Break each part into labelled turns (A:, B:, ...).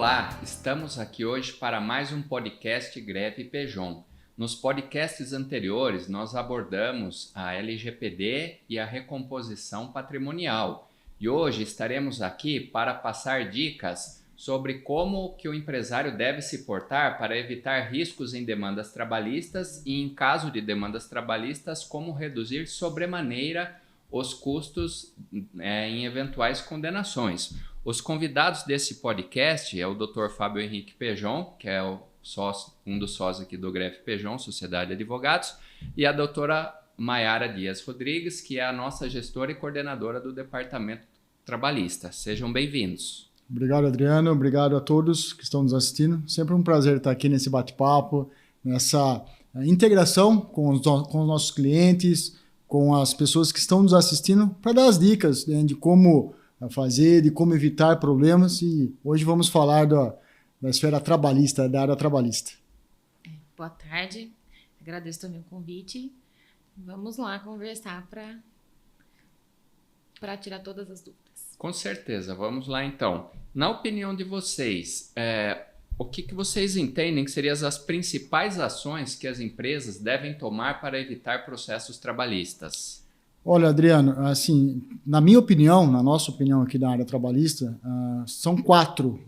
A: Olá, estamos aqui hoje para mais um podcast Greve Pejon. Nos podcasts anteriores, nós abordamos a LGPD e a recomposição patrimonial. E hoje estaremos aqui para passar dicas sobre como que o empresário deve se portar para evitar riscos em demandas trabalhistas e, em caso de demandas trabalhistas, como reduzir sobremaneira os custos em eventuais condenações. Os convidados desse podcast é o Dr. Fábio Henrique Pejon, que é um dos sócios aqui do Greve Pejon, Sociedade de Advogados, e a doutora Maiara Dias Rodrigues, que é a nossa gestora e coordenadora do Departamento Trabalhista. Sejam bem-vindos.
B: Obrigado, Adriano. Obrigado a todos que estão nos assistindo. Sempre um prazer estar aqui nesse bate-papo, nessa integração com os nossos clientes, com as pessoas que estão nos assistindo, para dar as dicas, né, de como fazer, de como evitar problemas. E hoje vamos falar da esfera trabalhista, da área trabalhista.
C: Boa tarde, agradeço também o convite. Vamos lá conversar para tirar todas as dúvidas.
A: Com certeza, vamos lá então. Na opinião de vocês, o que vocês entendem que seriam as principais ações que as empresas devem tomar para evitar processos trabalhistas?
B: Olha, Adriano, assim, na minha opinião, na nossa opinião aqui da área trabalhista, são 4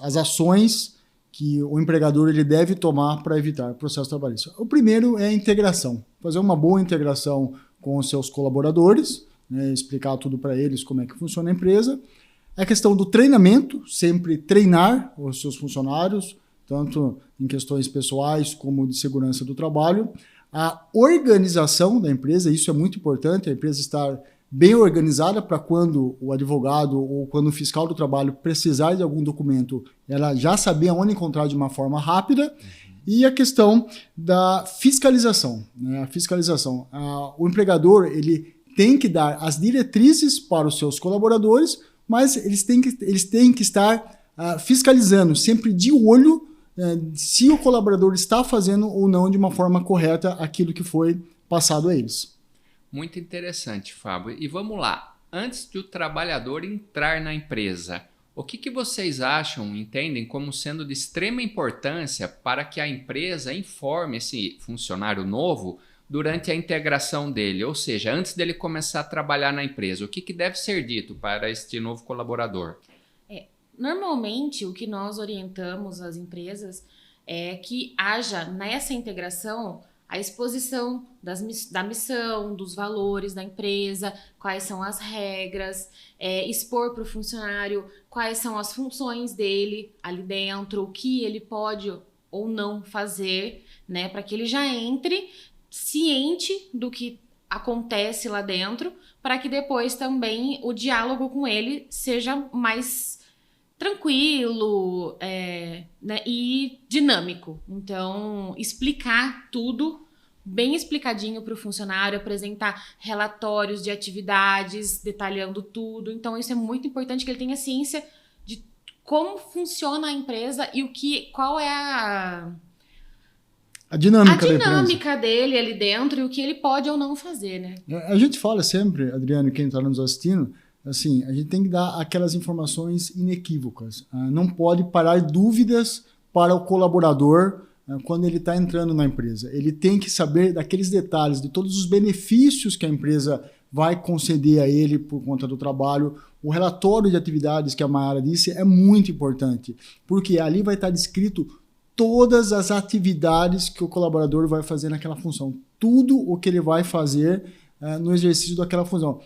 B: as ações que o empregador ele deve tomar para evitar processo trabalhista. O primeiro é a integração, fazer uma boa integração com os seus colaboradores, né, explicar tudo para eles como é que funciona a empresa. A questão do treinamento, sempre treinar os seus funcionários, tanto em questões pessoais como de segurança do trabalho. A organização da empresa, isso é muito importante, a empresa estar bem organizada para quando o advogado ou quando o fiscal do trabalho precisar de algum documento, ela já saber onde encontrar de uma forma rápida. E a questão da fiscalização, né? A fiscalização. O empregador ele tem que dar as diretrizes para os seus colaboradores, mas eles têm que estar fiscalizando, sempre de olho se o colaborador está fazendo ou não de uma forma correta aquilo que foi passado a eles.
A: Muito interessante, Fábio. E vamos lá. Antes do trabalhador entrar na empresa, o que vocês acham, entendem como sendo de extrema importância para que a empresa informe esse funcionário novo durante a integração dele, ou seja, antes dele começar a trabalhar na empresa, o que deve ser dito para este novo colaborador?
C: Normalmente, o que nós orientamos as empresas é que haja nessa integração a exposição da missão, dos valores da empresa, quais são as regras, expor para o funcionário quais são as funções dele ali dentro, o que ele pode ou não fazer, né, para que ele já entre ciente do que acontece lá dentro, para que depois também o diálogo com ele seja mais tranquilo, né, e dinâmico. Então, explicar tudo bem explicadinho para o funcionário, apresentar relatórios de atividades, detalhando tudo. Então, isso é muito importante que ele tenha ciência de como funciona a empresa e qual é a dinâmica dele ali dentro e o que ele pode ou não fazer, né?
B: A gente fala sempre, Adriano, quem está nos assistindo, assim, a gente tem que dar aquelas informações inequívocas. Não pode parar dúvidas para o colaborador quando ele está entrando na empresa. Ele tem que saber daqueles detalhes, de todos os benefícios que a empresa vai conceder a ele por conta do trabalho. O relatório de atividades que a Maiara disse é muito importante, porque ali vai estar descrito todas as atividades que o colaborador vai fazer naquela função. Tudo o que ele vai fazer no exercício daquela função.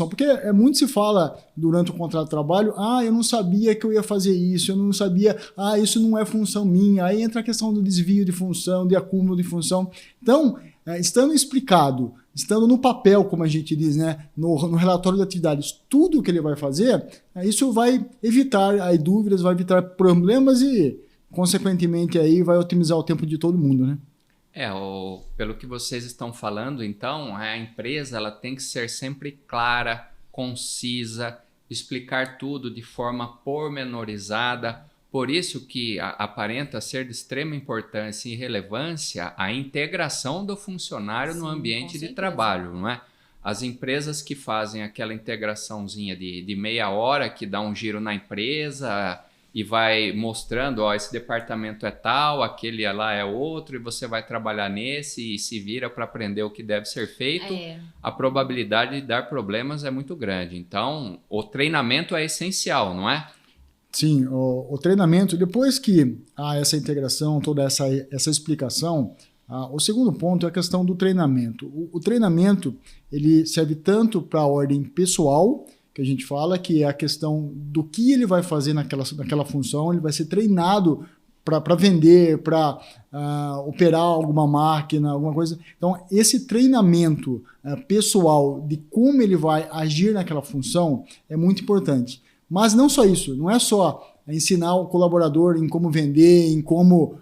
B: Porque muito se fala durante o contrato de trabalho, eu não sabia que eu ia fazer isso, eu não sabia, isso não é função minha. Aí entra a questão do desvio de função, de acúmulo de função. Então, estando explicado, estando no papel, como a gente diz, né, no relatório de atividades, tudo o que ele vai fazer, isso vai evitar aí dúvidas, vai evitar problemas e, consequentemente, aí vai otimizar o tempo de todo mundo, né?
A: Pelo que vocês estão falando, então, a empresa ela tem que ser sempre clara, concisa, explicar tudo de forma pormenorizada. Por isso que aparenta ser de extrema importância e relevância a integração do funcionário no ambiente de trabalho, não é? As empresas que fazem aquela integraçãozinha de meia hora, que dá um giro na empresa e vai mostrando, ó, esse departamento é tal, aquele lá é outro, e você vai trabalhar nesse e se vira para aprender o que deve ser feito, a probabilidade de dar problemas é muito grande. Então, o treinamento é essencial, não é?
B: Sim, o treinamento, depois que há essa integração, toda essa explicação, o segundo ponto é a questão do treinamento. O treinamento, ele serve tanto para a ordem pessoal, que a gente fala, que é a questão do que ele vai fazer naquela função, ele vai ser treinado para vender, para operar alguma máquina, alguma coisa. Então, esse treinamento pessoal de como ele vai agir naquela função é muito importante. Mas não só isso, não é só ensinar o colaborador em como vender, em como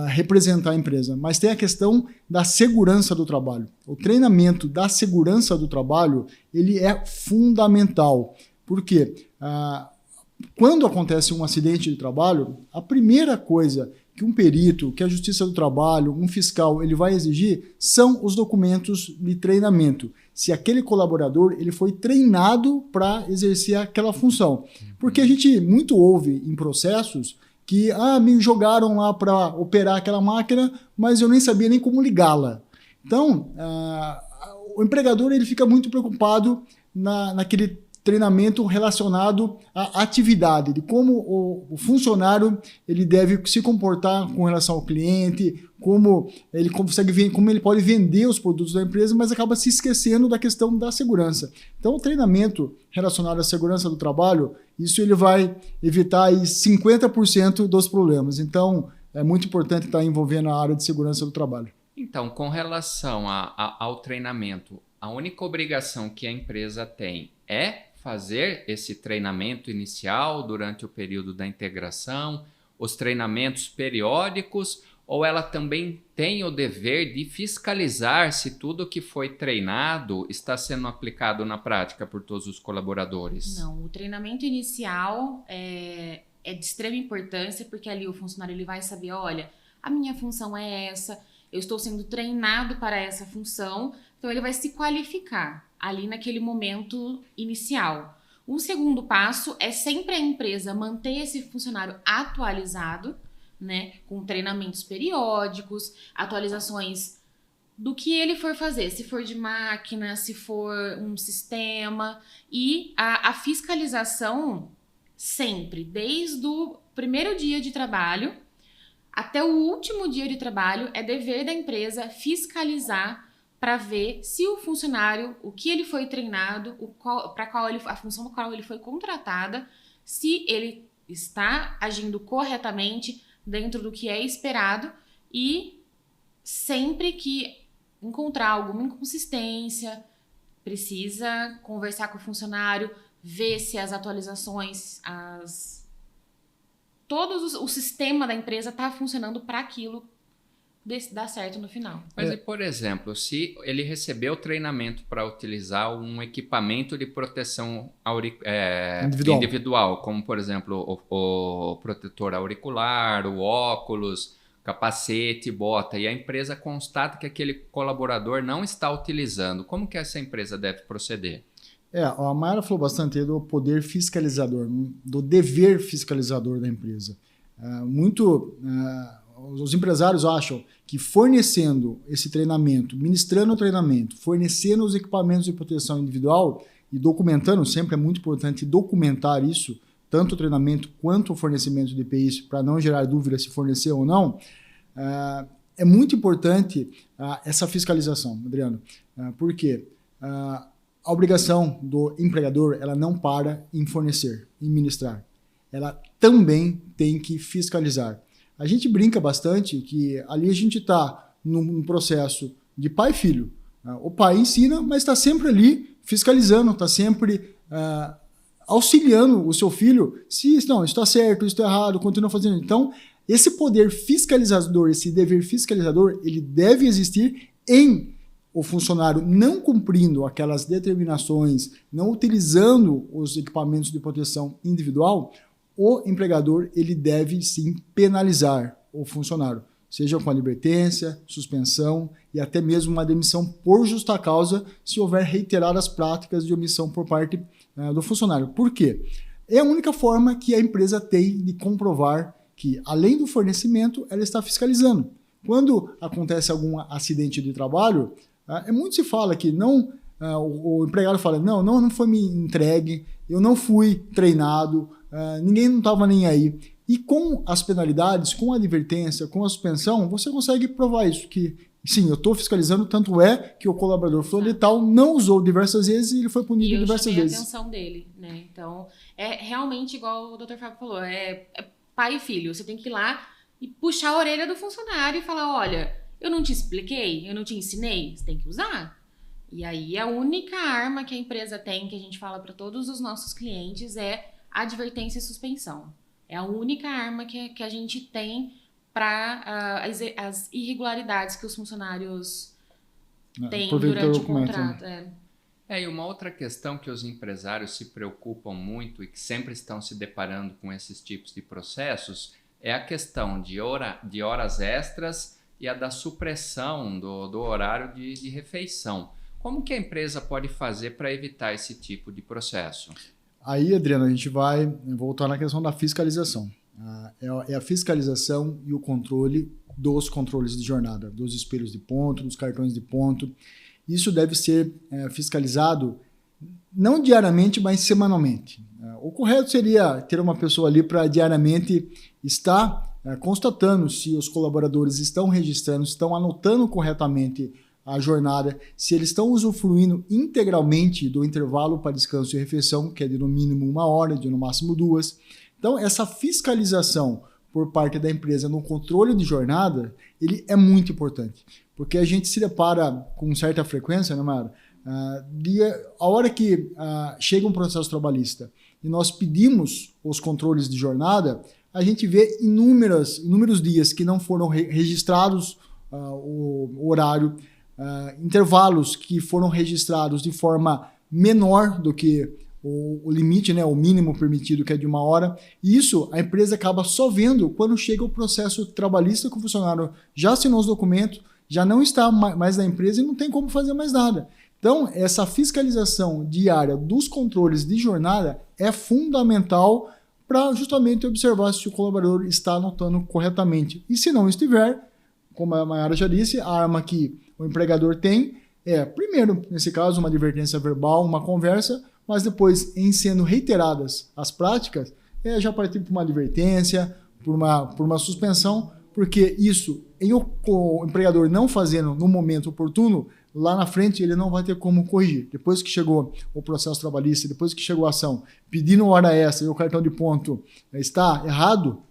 B: representar a empresa, mas tem a questão da segurança do trabalho. O treinamento da segurança do trabalho, ele é fundamental. Por quê? Quando acontece um acidente de trabalho, a primeira coisa que um perito, que a Justiça do Trabalho, um fiscal, ele vai exigir são os documentos de treinamento. Se aquele colaborador ele foi treinado para exercer aquela função. Porque a gente muito ouve em processos que me jogaram lá para operar aquela máquina, mas eu nem sabia nem como ligá-la. Então, o empregador ele fica muito preocupado naquele treinamento relacionado à atividade, de como o funcionário ele deve se comportar com relação ao cliente, como ele consegue como ele pode vender os produtos da empresa, mas acaba se esquecendo da questão da segurança. Então, o treinamento relacionado à segurança do trabalho, isso ele vai evitar aí 50% dos problemas. Então, é muito importante estar envolvendo a área de segurança do trabalho.
A: Então, com relação ao treinamento, a única obrigação que a empresa tem é fazer esse treinamento inicial durante o período da integração, os treinamentos periódicos, ou ela também tem o dever de fiscalizar se tudo que foi treinado está sendo aplicado na prática por todos os colaboradores?
C: Não, o treinamento inicial é de extrema importância, porque ali o funcionário ele vai saber, olha, a minha função é essa, eu estou sendo treinado para essa função, então ele vai se qualificar ali naquele momento inicial. Um segundo passo é sempre a empresa manter esse funcionário atualizado, né, com treinamentos periódicos, atualizações do que ele for fazer, se for de máquina, se for um sistema, e a fiscalização sempre, desde o primeiro dia de trabalho até o último dia de trabalho, é dever da empresa fiscalizar para ver se o funcionário, o que ele foi treinado, a função para qual ele foi contratada, se ele está agindo corretamente dentro do que é esperado, e sempre que encontrar alguma inconsistência, precisa conversar com o funcionário, ver se as atualizações, o sistema da empresa está funcionando para aquilo dar certo no final.
A: Mas, por exemplo, se ele recebeu treinamento para utilizar um equipamento de proteção individual, como, por exemplo, o protetor auricular, o óculos, capacete, bota, e a empresa constata que aquele colaborador não está utilizando, como que essa empresa deve proceder?
B: A Mayara falou bastante do poder fiscalizador, do dever fiscalizador da empresa. Os empresários acham que fornecendo esse treinamento, ministrando o treinamento, fornecendo os equipamentos de proteção individual e documentando, sempre é muito importante documentar isso, tanto o treinamento quanto o fornecimento de EPIs, para não gerar dúvida se fornecer ou não, é muito importante essa fiscalização, Adriano. Por quê? A obrigação do empregador ela não para em fornecer, em ministrar. Ela também tem que fiscalizar. A gente brinca bastante que ali a gente está num processo de pai e filho. O pai ensina, mas está sempre ali fiscalizando, está sempre auxiliando o seu filho se não, isso está certo, isso está errado, continua fazendo. Então, esse poder fiscalizador, esse dever fiscalizador, ele deve existir em o funcionário não cumprindo aquelas determinações, não utilizando os equipamentos de proteção individual, o empregador ele deve sim penalizar o funcionário, seja com advertência, suspensão e até mesmo uma demissão por justa causa se houver reiteradas práticas de omissão por parte do funcionário. Por quê? É a única forma que a empresa tem de comprovar que, além do fornecimento, ela está fiscalizando. Quando acontece algum acidente de trabalho, muito se fala que não, o empregado fala, não foi me entregue, eu não fui treinado, ninguém não estava nem aí. E com as penalidades, com a advertência, com a suspensão, você consegue provar isso, que sim, eu estou fiscalizando, tanto é que o colaborador fulano de tal não usou diversas vezes e ele foi punido diversas vezes.
C: A atenção dele, né? Então, é realmente igual o Dr. Fábio falou, é pai e filho, você tem que ir lá e puxar a orelha do funcionário e falar, olha, eu não te expliquei, eu não te ensinei, você tem que usar. E aí a única arma que a empresa tem, que a gente fala para todos os nossos clientes, é advertência e suspensão. É a única arma que a gente tem para as irregularidades que os funcionários têm durante o contrato.
A: E uma outra questão que os empresários se preocupam muito e que sempre estão se deparando com esses tipos de processos é a questão de horas extras e a da supressão do horário de refeição. Como que a empresa pode fazer para evitar esse tipo de processo?
B: Aí, Adriano, a gente vai voltar na questão da fiscalização. É a fiscalização e o controle dos controles de jornada, dos espelhos de ponto, dos cartões de ponto. Isso deve ser fiscalizado não diariamente, mas semanalmente. O correto seria ter uma pessoa ali para diariamente estar constatando se os colaboradores estão registrando, estão anotando corretamente a jornada, se eles estão usufruindo integralmente do intervalo para descanso e refeição, que é de no mínimo 1 hora, de no máximo 2. Então, essa fiscalização por parte da empresa no controle de jornada, ele é muito importante, porque a gente se depara com certa frequência, né, Mara? A hora que chega um processo trabalhista e nós pedimos os controles de jornada, a gente vê inúmeros dias que não foram registrados o horário, intervalos que foram registrados de forma menor do que o limite, né, o mínimo permitido, que é de 1 hora. E isso a empresa acaba só vendo quando chega o processo trabalhista, que o funcionário já assinou os documentos, já não está mais na empresa e não tem como fazer mais nada. Então, essa fiscalização diária dos controles de jornada é fundamental para justamente observar se o colaborador está anotando corretamente. E se não estiver, como a Mayara já disse, a arma que o empregador tem é, primeiro, nesse caso, uma advertência verbal, uma conversa, mas depois, em sendo reiteradas as práticas, já partir por uma advertência, por uma suspensão, porque isso, o empregador não fazendo no momento oportuno, lá na frente ele não vai ter como corrigir. Depois que chegou o processo trabalhista, depois que chegou a ação, pedindo hora extra e o cartão de ponto está errado,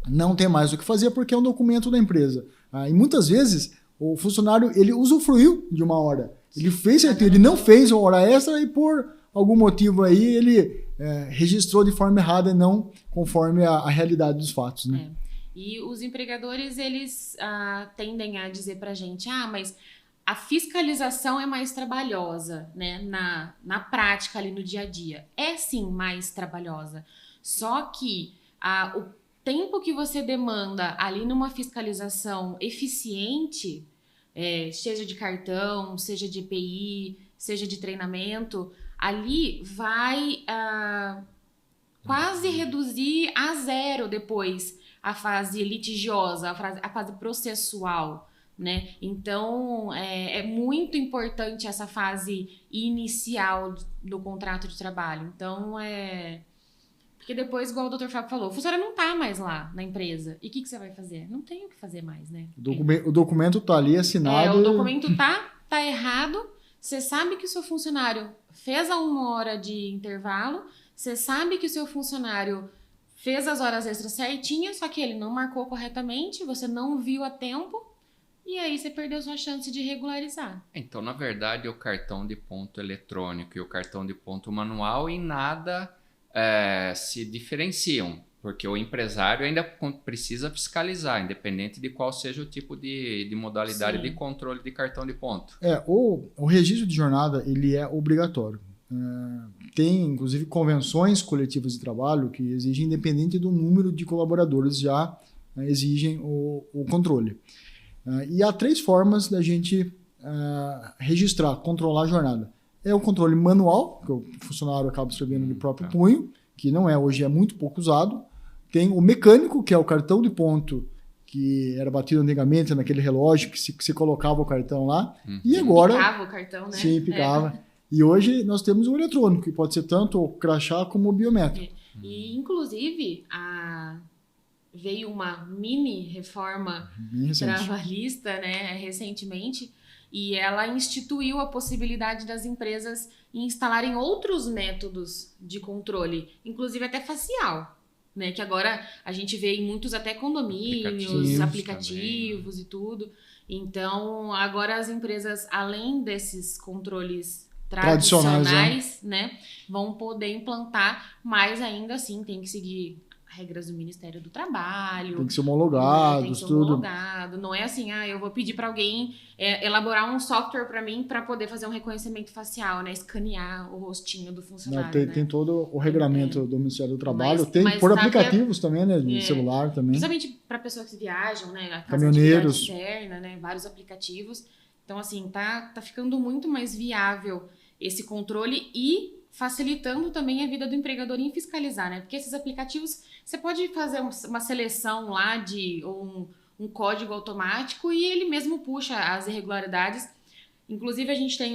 B: não tem mais o que fazer porque é um documento da empresa. E muitas vezes o funcionário ele usufruiu de 1 hora. Ele fez certinho, ele não fez uma hora extra e por algum motivo aí ele registrou de forma errada e não conforme a realidade dos fatos, né?
C: E os empregadores, eles tendem a dizer pra gente, mas a fiscalização é mais trabalhosa, né? Na prática, ali no dia a dia. É sim mais trabalhosa. Só que o tempo que você demanda ali numa fiscalização eficiente, seja de cartão, seja de EPI, seja de treinamento, ali vai quase reduzir a zero depois a fase litigiosa, a fase processual, né? Então, é muito importante essa fase inicial do contrato de trabalho. Então, porque depois, igual o Dr. Fábio falou, o funcionário não está mais lá na empresa. E o que você vai fazer? Não tem o que fazer mais, né?
B: O documento está ali assinado.
C: O documento tá errado. Você sabe que o seu funcionário fez a 1 hora de intervalo, você sabe que o seu funcionário fez as horas extras certinhas, só que ele não marcou corretamente, você não viu a tempo, e aí você perdeu sua chance de regularizar.
A: Então, na verdade, o cartão de ponto eletrônico e o cartão de ponto manual em nada se diferenciam, porque o empresário ainda precisa fiscalizar, independente de qual seja o tipo de modalidade Sim. de controle de cartão de ponto.
B: O registro de jornada ele é obrigatório. Tem, inclusive, convenções coletivas de trabalho que exigem, independente do número de colaboradores, já exigem o controle. E há 3 formas da gente registrar, controlar a jornada. É o controle manual, que o funcionário acaba escrevendo de próprio punho, que não é hoje, é muito pouco usado. Tem o mecânico, que é o cartão de ponto, que era batido antigamente naquele relógio, que se colocava o cartão lá. E agora...
C: Picava o cartão, né?
B: Sim, picava. E hoje nós temos o eletrônico, que pode ser tanto o crachá como o biométrico.
C: E, inclusive, veio uma mini reforma trabalhista, né, recentemente, e ela instituiu a possibilidade das empresas instalarem outros métodos de controle, inclusive até facial, né, que agora a gente vê em muitos até condomínios, aplicativos e tudo. Então, agora as empresas, além desses controles tradicionais, né, vão poder implantar, mas ainda assim tem que seguir regras do Ministério do Trabalho.
B: Tem que ser homologado,
C: tem que ser
B: tudo.
C: homologado. Não é assim, eu vou pedir para alguém elaborar um software para mim para poder fazer um reconhecimento facial, né, escanear o rostinho do funcionário.
B: Tem todo o regramento do Ministério do Trabalho. Tem por aplicativos também, né, de celular também.
C: Principalmente para pessoas que viajam, né, a
B: caminhoneiros,
C: interna, né, vários aplicativos. Então, assim, tá ficando muito mais viável esse controle e facilitando também a vida do empregador em fiscalizar, né? Porque esses aplicativos, você pode fazer uma seleção lá ou um código automático e ele mesmo puxa as irregularidades. Inclusive, a gente tem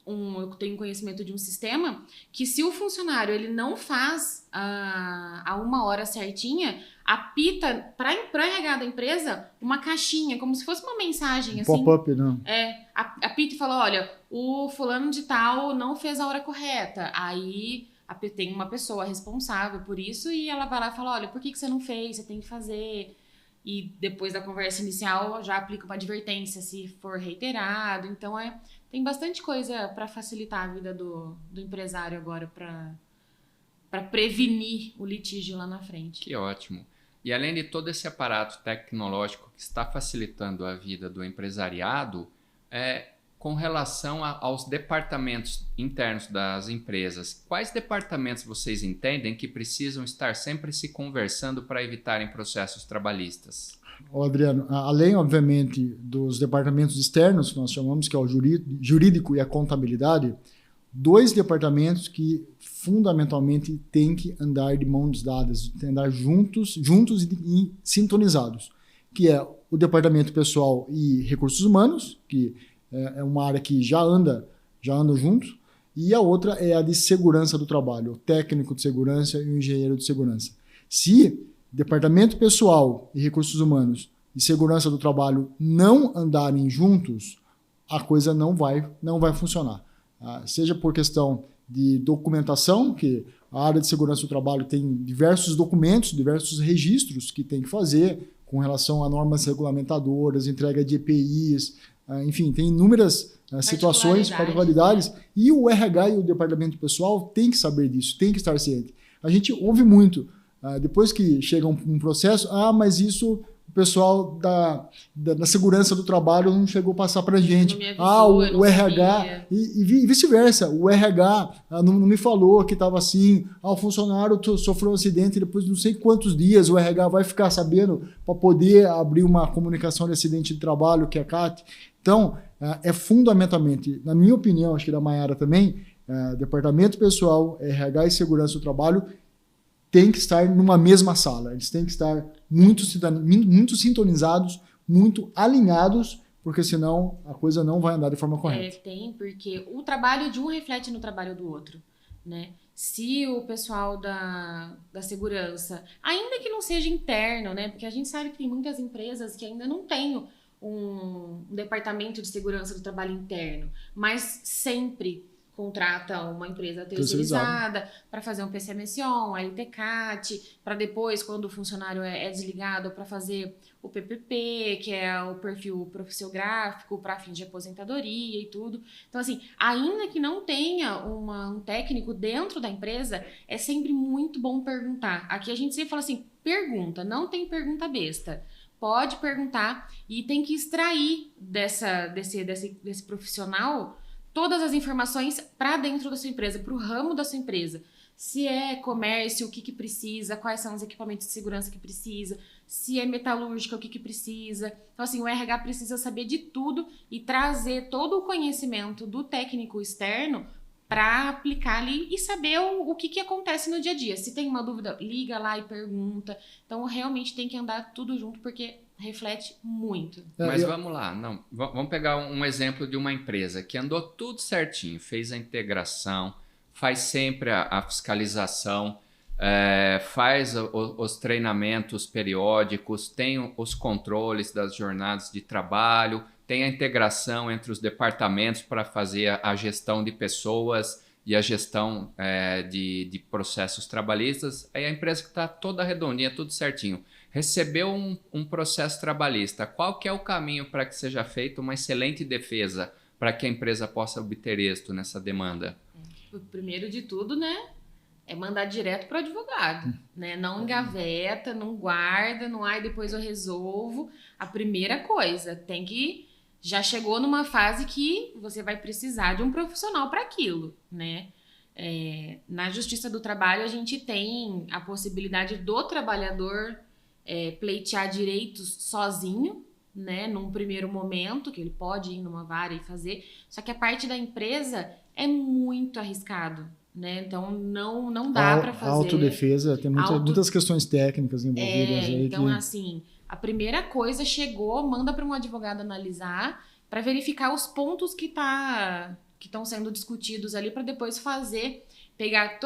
C: eu tenho conhecimento de um sistema que, se o funcionário ele não faz a 1 hora certinha, apita para RH da empresa uma caixinha, como se fosse uma mensagem, assim.
B: Pop-up, não?
C: Apita e fala, olha, o fulano de tal não fez a hora correta. Aí tem uma pessoa responsável por isso e ela vai lá e fala, olha, por que você não fez? Você tem que fazer. E depois da conversa inicial já aplica uma advertência se for reiterado. Então, tem bastante coisa para facilitar a vida do empresário agora, para prevenir o litígio lá na frente.
A: Que ótimo. E além de todo esse aparato tecnológico que está facilitando a vida do empresariado, com relação aos departamentos internos das empresas, quais departamentos vocês entendem que precisam estar sempre se conversando para evitarem processos trabalhistas?
B: Adriano, além, obviamente, dos departamentos externos, que nós chamamos, que é o jurídico e a contabilidade, 2 departamentos que fundamentalmente têm que andar de mãos dadas, andar juntos e sintonizados, que é o departamento pessoal e recursos humanos, que é uma área que já anda junto, e a outra é a de segurança do trabalho, o técnico de segurança e o engenheiro de segurança. Se departamento pessoal e recursos humanos e segurança do trabalho não andarem juntos, a coisa não vai funcionar. Seja por questão de documentação, que a área de segurança do trabalho tem diversos documentos, diversos registros que tem que fazer com relação a normas regulamentadoras, entrega de EPIs, enfim, tem inúmeras situações, particularidades, e o RH e o departamento pessoal tem que saber disso, tem que estar ciente. A gente ouve muito, depois que chega um processo, mas isso o pessoal da segurança do trabalho não chegou a passar para a gente. O RH, e vice-versa, o RH não me falou que estava assim, o funcionário sofreu um acidente e depois de não sei quantos dias o RH vai ficar sabendo para poder abrir uma comunicação de acidente de trabalho, que é a CAT. Então, é fundamentalmente, na minha opinião, acho que da Maiara também, departamento pessoal, RH e segurança do trabalho tem que estar numa mesma sala. Eles têm que estar muito sintonizados, muito alinhados, porque senão a coisa não vai andar de forma correta.
C: Porque o trabalho de um reflete no trabalho do outro, né? Se o pessoal da segurança, ainda que não seja interno, né? Porque a gente sabe que tem muitas empresas que ainda não têm um departamento de segurança do trabalho interno, mas sempre contrata uma empresa terceirizada para fazer um PCMSON, a ITCAT, para depois, quando o funcionário é desligado, para fazer o PPP, que é o perfil profissiográfico para fins de aposentadoria e tudo. Então, assim, ainda que não tenha um técnico dentro da empresa, é sempre muito bom perguntar. Aqui a gente sempre fala assim, pergunta, não tem pergunta besta. Pode perguntar e tem que extrair desse profissional todas as informações para dentro da sua empresa, para o ramo da sua empresa. Se é comércio, o que precisa, quais são os equipamentos de segurança que precisa, se é metalúrgica, o que precisa. Então, assim, o RH precisa saber de tudo e trazer todo o conhecimento do técnico externo para aplicar ali e saber o que acontece no dia a dia. Se tem uma dúvida, liga lá e pergunta. Então, realmente tem que andar tudo junto, porque reflete muito.
A: Mas vamos lá, vamos pegar um exemplo de uma empresa que andou tudo certinho, fez a integração, faz sempre a fiscalização, faz os treinamentos periódicos, tem os controles das jornadas de trabalho, tem a integração entre os departamentos para fazer a gestão de pessoas e a gestão de processos trabalhistas. Aí a empresa que está toda redondinha, tudo certinho, recebeu um processo trabalhista. Qual que é o caminho para que seja feita uma excelente defesa para que a empresa possa obter êxito nessa demanda?
C: Primeiro de tudo, né, é mandar direto para o advogado, né? Não engaveta, não guarda, não depois eu resolvo. A primeira coisa, tem que... Já chegou numa fase que você vai precisar de um profissional para aquilo, né? Na Justiça do Trabalho, a gente tem a possibilidade do trabalhador pleitear direitos sozinho, né? Num primeiro momento, que ele pode ir numa vara e fazer. Só que a parte da empresa é muito arriscado, né? Então, não dá para fazer.
B: A autodefesa tem muitas questões técnicas envolvidas aí.
C: Então, assim... A primeira coisa, chegou, manda para um advogado analisar para verificar os pontos que estão sendo discutidos ali para depois pegar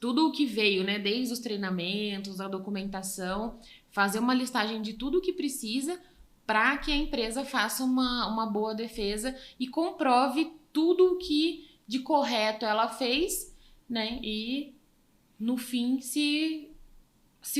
C: tudo o que veio, né, desde os treinamentos, a documentação, fazer uma listagem de tudo o que precisa para que a empresa faça uma boa defesa e comprove tudo o que de correto ela fez, né, e no fim se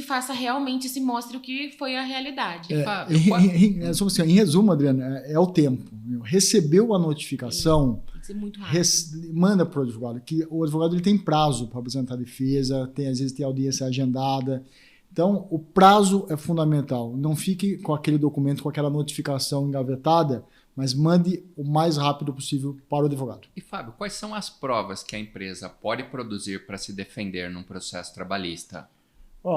C: faça realmente, se mostre o que foi a realidade.
B: Em resumo, Adriano, é o tempo. Recebeu a notificação,
C: tem que ser muito rápido.
B: Manda para o advogado, que o advogado ele tem prazo para apresentar a defesa, às vezes tem audiência agendada. Então, o prazo é fundamental. Não fique com aquele documento, com aquela notificação engavetada, mas mande o mais rápido possível para o advogado.
A: E, Fábio, quais são as provas que a empresa pode produzir para se defender num processo trabalhista?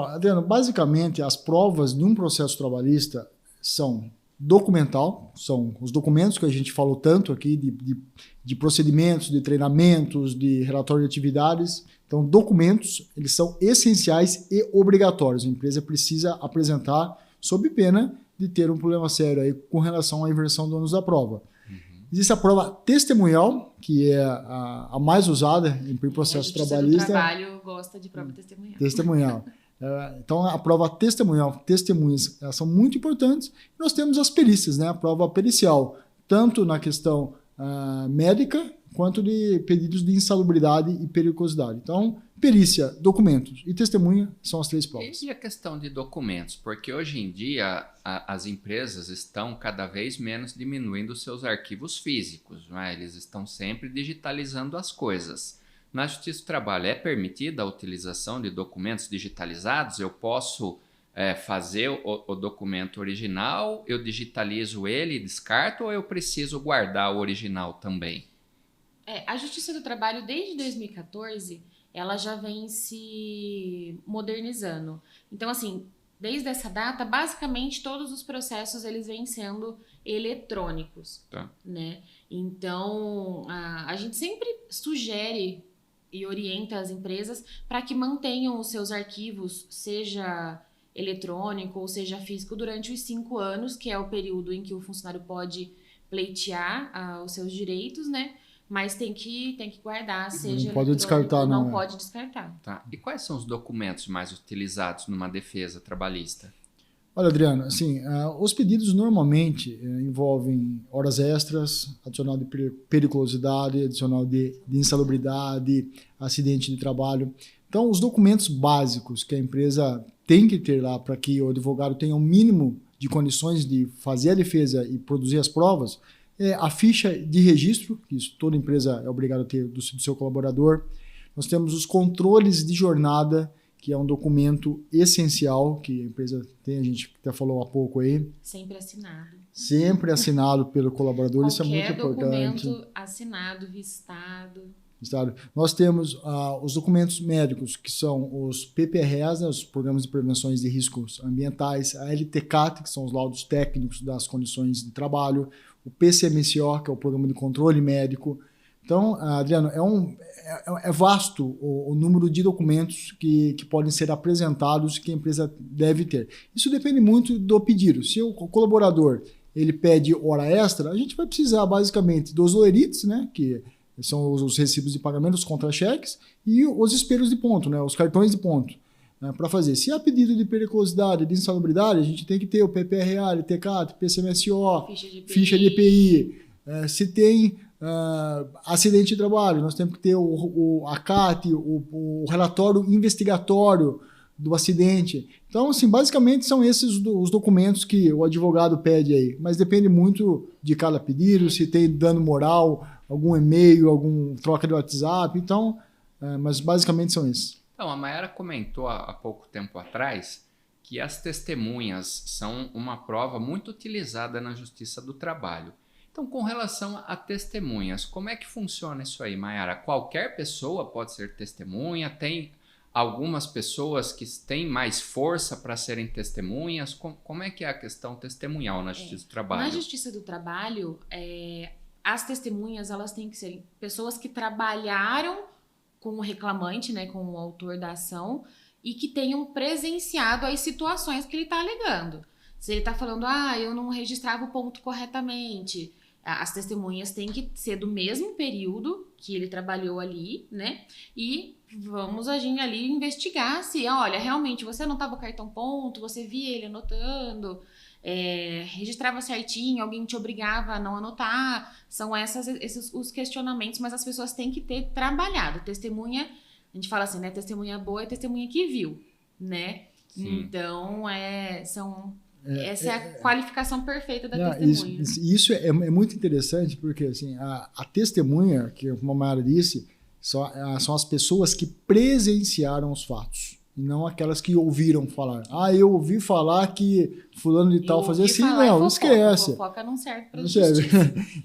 B: Adriano, basicamente as provas de um processo trabalhista são documental, são os documentos que a gente falou tanto aqui de procedimentos, de treinamentos, de relatório de atividades. Então, documentos, eles são essenciais e obrigatórios. A empresa precisa apresentar sob pena de ter um problema sério aí com relação à inversão do ônus da prova. Existe a prova testemunhal, que é a mais usada em processo trabalhista.
C: O trabalho gosta de prova testemunhal.
B: Testemunhal. Então, a prova testemunhal, testemunhas, elas são muito importantes. Nós temos as perícias, né? A prova pericial, tanto na questão médica, quanto de pedidos de insalubridade e periculosidade. Então, perícia, documentos e testemunha são as 3 provas.
A: E a questão de documentos? Porque hoje em dia as empresas estão cada vez menos diminuindo seus arquivos físicos, né? Eles estão sempre digitalizando as coisas. Na Justiça do Trabalho, é permitida a utilização de documentos digitalizados? Eu posso fazer o documento original, eu digitalizo ele e descarto, ou eu preciso guardar o original também?
C: A Justiça do Trabalho, desde 2014, ela já vem se modernizando. Então, assim, desde essa data, basicamente todos os processos eles vêm sendo eletrônicos.
A: Tá.
C: Né? Então, a gente sempre sugere e orienta as empresas para que mantenham os seus arquivos, seja eletrônico ou seja físico, durante os 5 anos, que é o período em que o funcionário pode pleitear os seus direitos, né? Mas tem que guardar, seja
B: não pode descartar,
C: não pode descartar.
A: Tá. E quais são os documentos mais utilizados numa defesa trabalhista?
B: Olha, Adriano, assim, os pedidos normalmente envolvem horas extras, adicional de periculosidade, adicional de insalubridade, acidente de trabalho. Então, os documentos básicos que a empresa tem que ter lá para que o advogado tenha um mínimo de condições de fazer a defesa e produzir as provas, é a ficha de registro, que isso toda empresa é obrigada a ter do seu colaborador. Nós temos os controles de jornada, que é um documento essencial que a empresa tem, a gente até falou há pouco aí.
C: Sempre assinado.
B: Sempre assinado pelo colaborador, isso é muito importante.
C: Documento assinado, vistado.
B: Nós temos os documentos médicos, que são os PPRs, né, os Programas de Prevenções de Riscos Ambientais, a LTCAT, que são os laudos técnicos das condições de trabalho, o PCMSO, que é o Programa de Controle Médico. Então, Adriano, é vasto o número de documentos que podem ser apresentados que a empresa deve ter. Isso depende muito do pedido. Se o colaborador ele pede hora extra, a gente vai precisar basicamente dos olerites, né, que são os recibos de pagamento, os contra-cheques, e os espelhos de ponto, né, os cartões de ponto, né, para fazer. Se há pedido de periculosidade, de insalubridade, a gente tem que ter o PPRA, LTCAT, PCMSO, ficha de EPI. Se tem acidente de trabalho, nós temos que ter a CAT, o relatório investigatório do acidente. Então, assim, basicamente são esses os documentos que o advogado pede aí, mas depende muito de cada pedido, se tem dano moral, algum e-mail, algum troca de WhatsApp, então, mas basicamente são esses.
A: Então, a Mayara comentou há pouco tempo atrás que as testemunhas são uma prova muito utilizada na Justiça do Trabalho. Então, com relação a testemunhas, como é que funciona isso aí, Mayara? Qualquer pessoa pode ser testemunha? Tem algumas pessoas que têm mais força para serem testemunhas? Como é que é a questão testemunhal na Justiça do Trabalho?
C: Na Justiça do Trabalho, as testemunhas elas têm que ser pessoas que trabalharam com o reclamante, né, com o autor da ação, e que tenham presenciado as situações que ele está alegando. Se ele está falando, eu não registrava o ponto corretamente, as testemunhas têm que ser do mesmo período que ele trabalhou ali, né? E vamos agir ali e investigar se, olha, realmente você anotava o cartão ponto, você via ele anotando, registrava certinho, alguém te obrigava a não anotar. São esses os questionamentos, mas as pessoas têm que ter trabalhado. Testemunha, a gente fala assim, né? Testemunha boa é testemunha que viu, né? Sim. Então, essa é a qualificação perfeita da testemunha.
B: Isso é muito interessante, porque assim, a testemunha, que como a Mayara disse, são as pessoas que presenciaram os fatos, e não aquelas que ouviram falar. Eu ouvi falar que fulano de tal fazia assim. Não, esquece.
C: Fofoca não serve para justiça.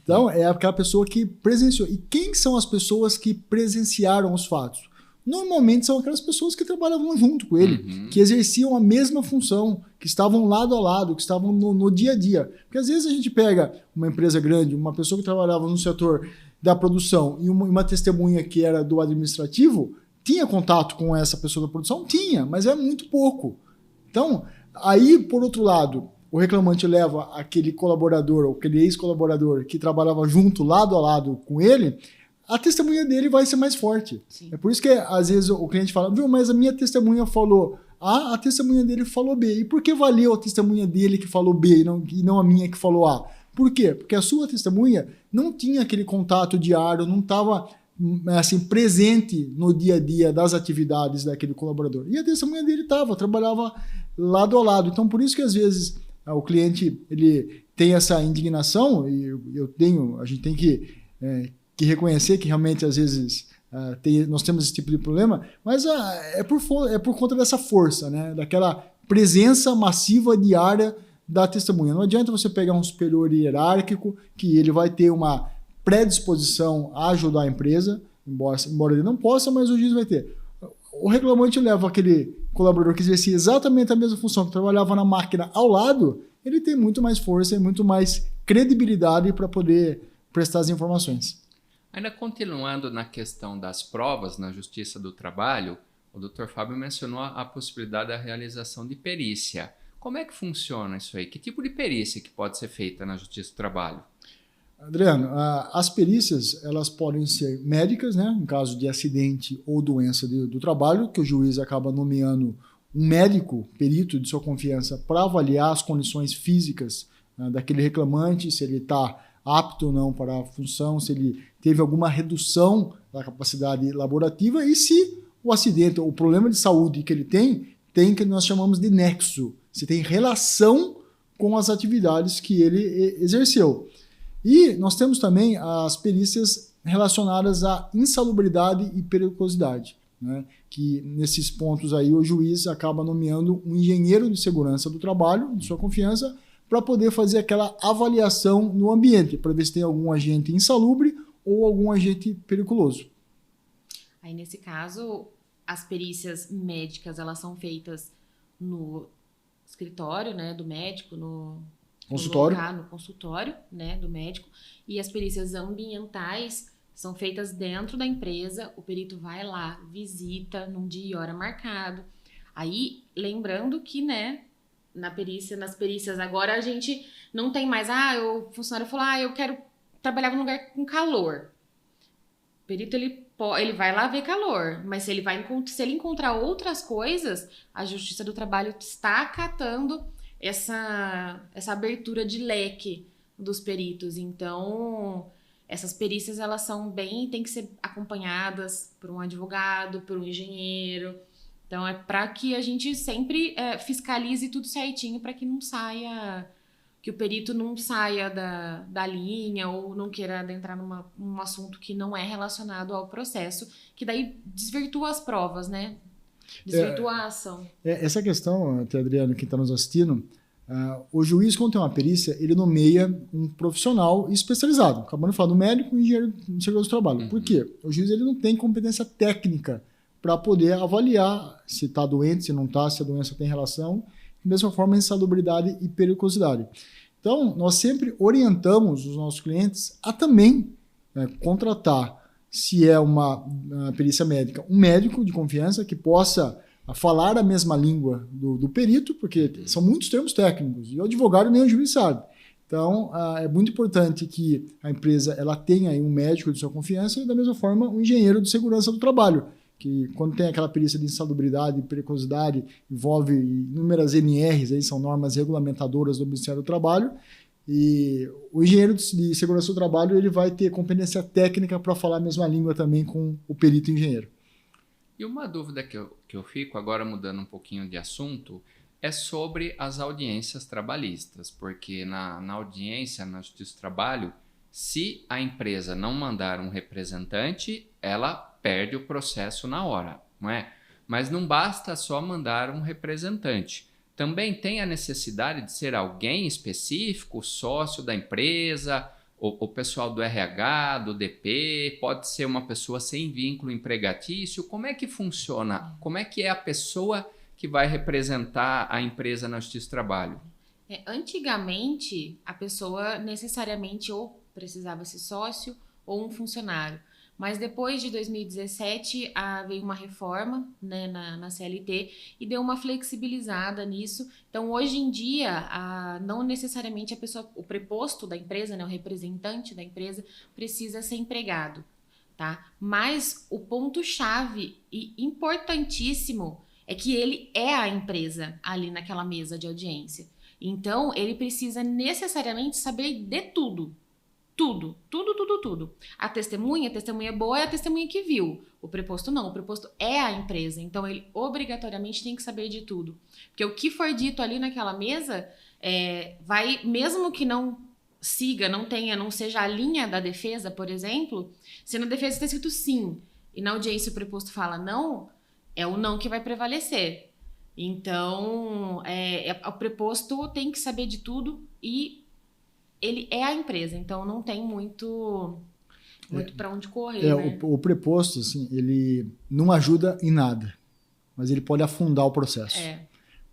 B: Então, é aquela pessoa que presenciou. E quem são as pessoas que presenciaram os fatos? Normalmente são aquelas pessoas que trabalhavam junto com ele, que exerciam a mesma função, que estavam lado a lado, que estavam no dia a dia. Porque às vezes a gente pega uma empresa grande, uma pessoa que trabalhava no setor da produção e uma testemunha que era do administrativo, tinha contato com essa pessoa da produção? Tinha, mas é muito pouco. Então, aí, por outro lado, o reclamante leva aquele colaborador, ou aquele ex-colaborador que trabalhava junto, lado a lado com ele, a testemunha dele vai ser mais forte. Sim. É por isso que, às vezes, o cliente fala, mas a minha testemunha falou A, a testemunha dele falou B. E por que valeu a testemunha dele que falou B e não a minha que falou A? Por quê? Porque a sua testemunha não tinha aquele contato diário, não estava assim, presente no dia a dia das atividades daquele colaborador. E a testemunha dele trabalhava lado a lado. Então, por isso que, às vezes, o cliente ele tem essa indignação, e a gente tem que reconhecer que realmente, às vezes, nós temos esse tipo de problema, mas é por conta dessa força, né? Daquela presença massiva diária da testemunha. Não adianta você pegar um superior hierárquico que ele vai ter uma predisposição a ajudar a empresa, embora ele não possa, mas o juiz vai ter. O reclamante leva aquele colaborador que exercia exatamente a mesma função, que trabalhava na máquina ao lado, ele tem muito mais força e muito mais credibilidade para poder prestar as informações.
A: Ainda continuando na questão das provas na Justiça do Trabalho, o Dr. Fábio mencionou a possibilidade da realização de perícia. Como é que funciona isso aí? Que tipo de perícia que pode ser feita na Justiça do Trabalho?
B: Adriano, as perícias elas podem ser médicas, né, em caso de acidente ou doença do trabalho, que o juiz acaba nomeando um médico, perito de sua confiança, para avaliar as condições físicas daquele reclamante, se ele está apto ou não para a função, se ele teve alguma redução da capacidade laborativa e se o acidente, o problema de saúde que ele tem que nós chamamos de nexo, se tem relação com as atividades que ele exerceu. E nós temos também as perícias relacionadas à insalubridade e periculosidade, né? Que nesses pontos aí o juiz acaba nomeando um engenheiro de segurança do trabalho, de sua confiança, para poder fazer aquela avaliação no ambiente, para ver se tem algum agente insalubre ou algum agente periculoso.
C: Aí, nesse caso, as perícias médicas, elas são feitas no escritório, né, do médico, no consultório, né, do médico, e as perícias ambientais são feitas dentro da empresa, o perito vai lá, visita num dia e hora marcado. Aí, lembrando que, né, nas perícias agora a gente não tem mais, o funcionário falou, eu quero trabalhar num lugar com calor. O perito, ele vai lá ver calor, mas se ele encontrar outras coisas, a Justiça do Trabalho está acatando essa abertura de leque dos peritos. Então, essas perícias, elas têm que ser acompanhadas por um advogado, por um engenheiro. Então, é para que a gente sempre fiscalize tudo certinho, para que que o perito não saia da linha ou não queira adentrar num assunto que não é relacionado ao processo, que daí desvirtua as provas, né? Desvirtua a ação.
B: Essa questão, até Adriano, que está nos assistindo, o juiz, quando tem uma perícia, ele nomeia um profissional especializado. Acabando de falar do médico e engenheiro de segurança do trabalho. Por quê? O juiz ele não tem competência técnica para poder avaliar se está doente, se não está, se a doença tem relação, da mesma forma, insalubridade e periculosidade. Então, nós sempre orientamos os nossos clientes a também contratar, se é uma perícia médica, um médico de confiança que possa falar a mesma língua do perito, porque são muitos termos técnicos, e o advogado nem o juiz sabe. Então, é muito importante que a empresa ela tenha aí um médico de sua confiança e, da mesma forma, um engenheiro de segurança do trabalho, que quando tem aquela perícia de insalubridade e periculosidade, envolve inúmeras NRs, aí são normas regulamentadoras do Ministério do Trabalho, e o engenheiro de segurança do trabalho ele vai ter competência técnica para falar a mesma língua também com o perito engenheiro.
A: E uma dúvida que eu fico, agora mudando um pouquinho de assunto, é sobre as audiências trabalhistas, porque na audiência, na Justiça do Trabalho, se a empresa não mandar um representante, ela perde o processo na hora, não é? Mas não basta só mandar um representante. Também tem a necessidade de ser alguém específico, sócio da empresa, o pessoal do RH, do DP, pode ser uma pessoa sem vínculo empregatício. Como é que funciona? Como é que é a pessoa que vai representar a empresa na Justiça do Trabalho?
C: Antigamente, a pessoa necessariamente ou precisava ser sócio ou um funcionário. Mas depois de 2017, veio uma reforma, né, na CLT e deu uma flexibilizada nisso. Então, hoje em dia, não necessariamente a pessoa, o preposto da empresa, né, o representante da empresa, precisa ser empregado, tá? Mas o ponto-chave e importantíssimo é que ele é a empresa ali naquela mesa de audiência. Então, ele precisa necessariamente saber de tudo. Tudo. A testemunha boa é a testemunha que viu. O preposto não, o preposto é a empresa. Então, ele obrigatoriamente tem que saber de tudo. Porque o que for dito ali naquela mesa, vai, mesmo que não siga, não seja a linha da defesa, por exemplo, se na defesa está escrito sim, e na audiência o preposto fala não, é o não que vai prevalecer. Então, o preposto tem que saber de tudo e ele é a empresa, então não tem muito para onde correr. Né?
B: O preposto, assim, ele não ajuda em nada, mas ele pode afundar o processo.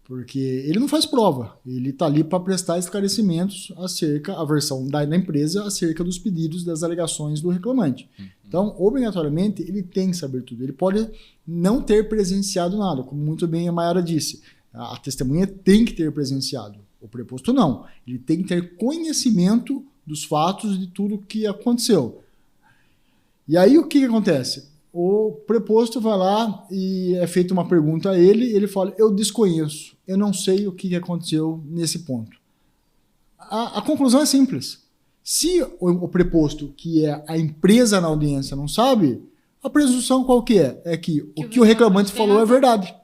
B: Porque ele não faz prova, ele está ali para prestar esclarecimentos a versão da empresa acerca dos pedidos, das alegações do reclamante. Então, obrigatoriamente, ele tem que saber tudo. Ele pode não ter presenciado nada, como muito bem a Mayara disse. A testemunha tem que ter presenciado. O preposto não. Ele tem que ter conhecimento dos fatos de tudo que aconteceu. E aí o que acontece? O preposto vai lá e é feita uma pergunta a ele, ele fala, eu desconheço, eu não sei o que aconteceu nesse ponto. A conclusão é simples. Se o preposto, que é a empresa na audiência, não sabe, a presunção qual que é? É que o que o reclamante falou é verdade.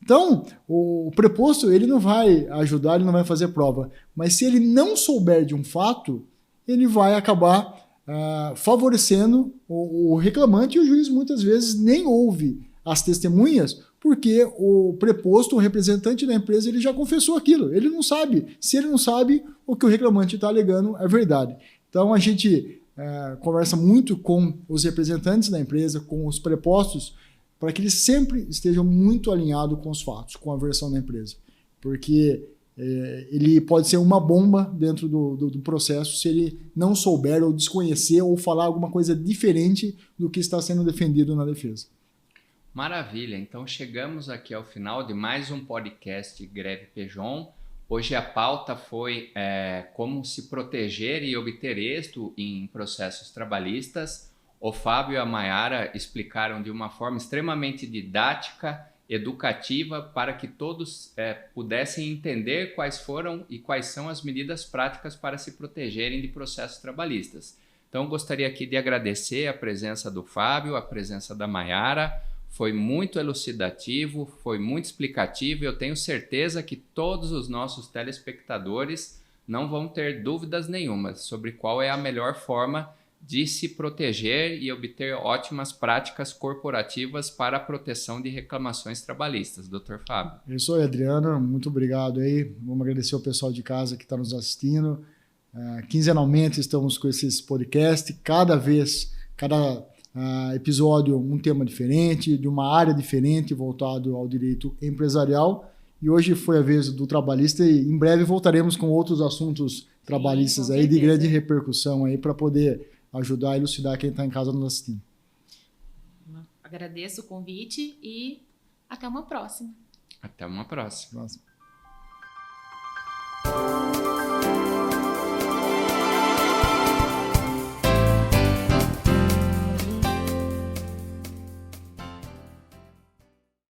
B: Então, o preposto ele não vai ajudar, ele não vai fazer prova. Mas se ele não souber de um fato, ele vai acabar favorecendo o reclamante, e o juiz muitas vezes nem ouve as testemunhas, porque o preposto, o representante da empresa, ele já confessou aquilo. Ele não sabe. Se ele não sabe, o que o reclamante está alegando é verdade. Então, a gente conversa muito com os representantes da empresa, com os prepostos, para que eles sempre estejam muito alinhados com os fatos, com a versão da empresa. Porque ele pode ser uma bomba dentro do processo se ele não souber ou desconhecer ou falar alguma coisa diferente do que está sendo defendido na defesa.
A: Maravilha, então chegamos aqui ao final de mais um podcast Greve Pejon. Hoje a pauta foi como se proteger e obter êxito em processos trabalhistas. O Fábio e a Mayara explicaram de uma forma extremamente didática, educativa, para que todos pudessem entender quais foram e quais são as medidas práticas para se protegerem de processos trabalhistas. Então gostaria aqui de agradecer a presença do Fábio, a presença da Mayara. Foi muito elucidativo, foi muito explicativo e eu tenho certeza que todos os nossos telespectadores não vão ter dúvidas nenhuma sobre qual é a melhor forma de se proteger e obter ótimas práticas corporativas para a proteção de reclamações trabalhistas. Dr. Fábio.
B: Isso aí, Adriano. Muito obrigado aí. Vamos agradecer ao pessoal de casa que está nos assistindo. Quinzenalmente estamos com esses podcasts, cada episódio um tema diferente, de uma área diferente, voltado ao direito empresarial. E hoje foi a vez do trabalhista e em breve voltaremos com outros assuntos trabalhistas aí de grande repercussão aí para poder ajudar a elucidar quem está em casa nos assistindo.
C: Agradeço o convite e até uma próxima.
A: Até uma próxima.